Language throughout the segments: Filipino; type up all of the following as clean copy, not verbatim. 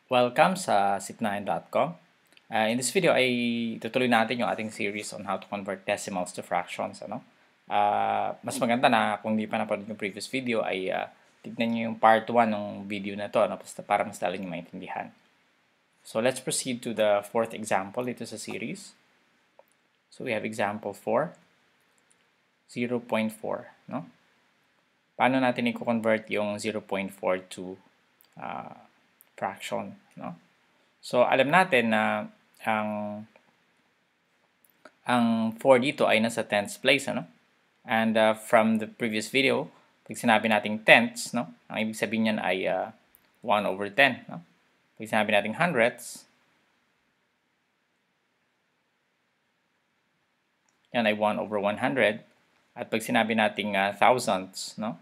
Welcome sa sip9.com. In this video ay tutuloy natin yung ating series on how to convert decimals to fractions. Mas maganda na kung hindi pa napanood yung previous video ay tignan nyo yung part 1 ng video na to para mas lalo nyo maintindihan. So let's proceed to the fourth example dito sa series. So we have example 4, 0.4. No? Paano natin i-convert yung 0.4 to fraction? No? So, alam natin na ang 4 dito ay nasa tenths place, ano? And from the previous video, pag sinabi nating tenths, no? Ang ibig sabihin niyan ay 1 over 10, no? Pag sinabi nating hundredths, yan ay 1 over 100. At pag sinabi nating thousandths, no?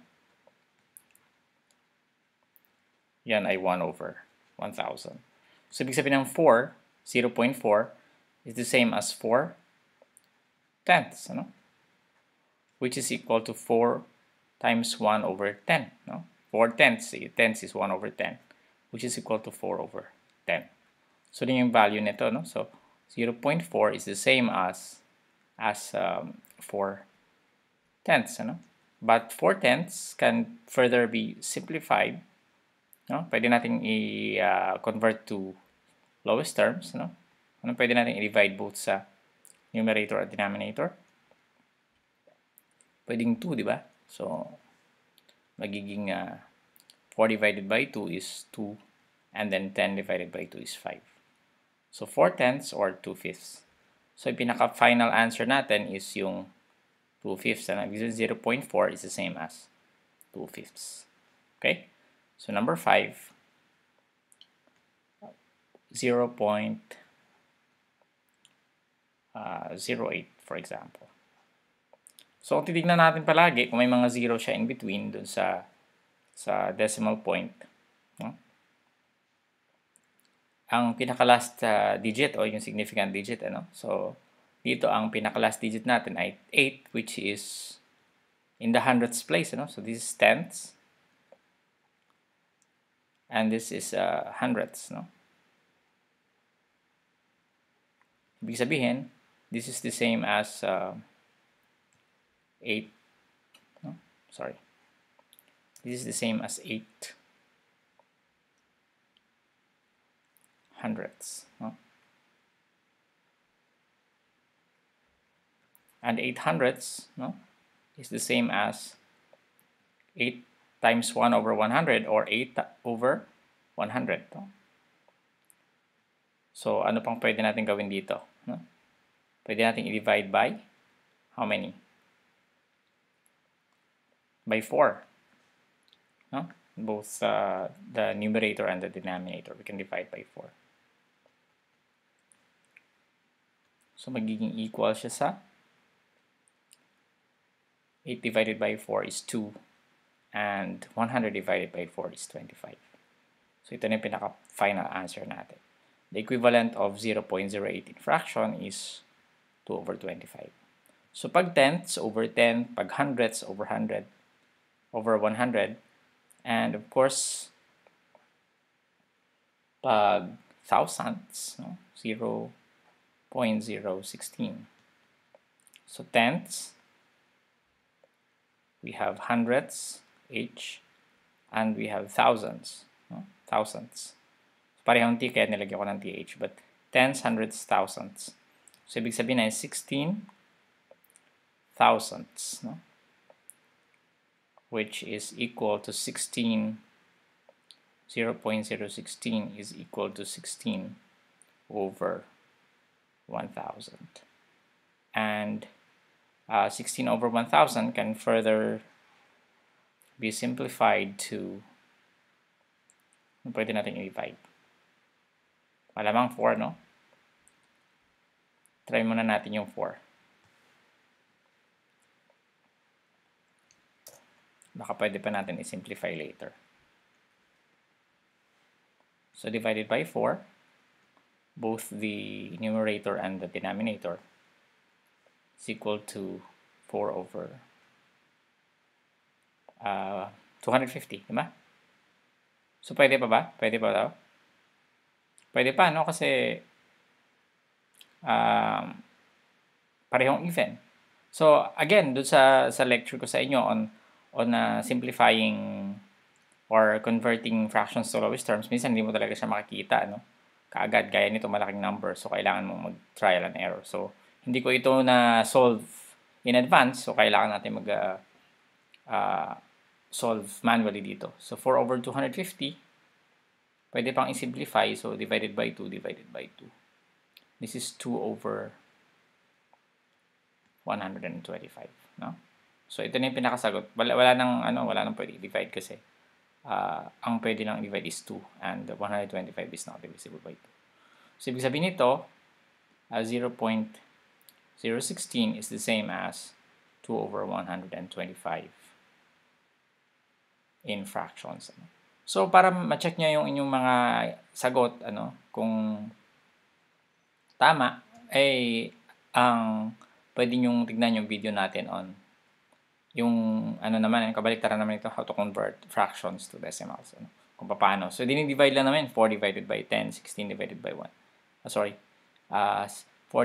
Yan ay 1 over 1,000. So, ibig sabihin ng 4, 0.4, is the same as 4 tenths, ano? Which is equal to 4 times 1 over 10, no? 4 tenths, tenths is 1 over 10, which is equal to 4 over 10. So, yun yung value nito, no? So, 0.4 is the same as 4 tenths, ano? But 4 tenths can further be simplified, no? Pwede nating i-convert to lowest terms, no? Ano pwede nating i-divide both sa numerator at denominator? Pwedeng 2, di ba? So, magiging 4 divided by 2 is 2, and then 10 divided by 2 is 5. So, 4 tenths or 2 fifths. So, yung pinaka-final answer natin is yung 2 fifths. And 0.4 is the same as 2 fifths. Okay? So, number 5, 0.08, for example. So, titignan natin palagi kung may mga zero siya in between dun sa decimal point. No? Ang pinaka-last digit o yung significant digit, ano? So, dito ang pinaka-last digit natin ay 8, which is in the hundredths place, ano? So, this is tenths. And this is hundredths, no? Ibig sabihin, this is the same as 8, no? Sorry. This is the same as 8 hundredths, no? And 8 hundredths, no, is the same as 8 times 1 over 100 or 8 over 100, no? So, ano pang pwede natin gawin dito, no? Pwede natin i-divide by how many? By 4, no? Both the numerator and the denominator, we can divide by 4. So, magiging equal siya sa 8 divided by 4 is 2, and 100 divided by 4 is 25. So, ito na yung pinaka-final answer natin. The equivalent of 0.08 in fraction is 2 over 25. So, pag tenths over 10, pag hundredths over 100, over 100, and of course, pag thousandths, no? 0.016. So, tenths, we have hundredths, H, and we have thousandths, no? Thousandths. So, parehong T, kaya nilagyan ko ng TH, but tenths, hundredths, thousandths. So, ibig sabihin ay 16 thousandths, no? Which is equal to 16, 0.016 is equal to 16 over 1,000. And 16 over 1,000 can further be simplified to, pwede natin i-divide. Malamang 4, no? Try muna natin yung 4. Baka pwede pa natin i-simplify later. So, divided by 4, both the numerator and the denominator is equal to 4 over 250, di ba? So, pwede pa ba? Pwede pa daw? Pwede pa, no? Kasi parehong even. So, again, doon sa lecture ko sa inyo on simplifying or converting fractions to lowest terms, minsan hindi mo talaga siya makikita, no? Kaagad, gaya nito, malaking number. So, kailangan mong mag-trial and error. So, hindi ko ito na solve in advance. So, kailangan natin solve manually dito. So, 4 over 250, pwede pang i-simplify. So, divided by 2, divided by 2. This is 2 over 125, no? So, ito na yung pinakasagot. Wala nang pwede i-divide kasi ang pwede lang i-divide is 2 and 125 is not divisible by 2. So, ibig sabihin nito, 0.016 is the same as 2 over 125 in fractions. So, para ma-check nyo yung inyong mga sagot, kung tama, ang pwede nyong tignan yung video natin on yung naman, kabaliktaran naman ito, how to convert fractions to decimals. Kung paano. So, dinidivide lang naman, 4 divided by 10, 16 divided by 1. 4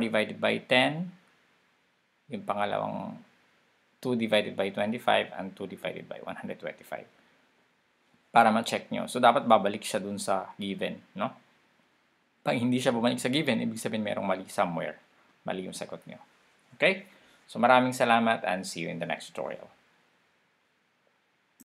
divided by 10, yung pangalawang 2 divided by 25, and 2 divided by 125. Para ma-check nyo. So, dapat babalik siya dun sa given, no? Pag hindi siya bumalik sa given, ibig sabihin merong mali somewhere. Mali yung sagot nyo. Okay? So, maraming salamat and see you in the next tutorial.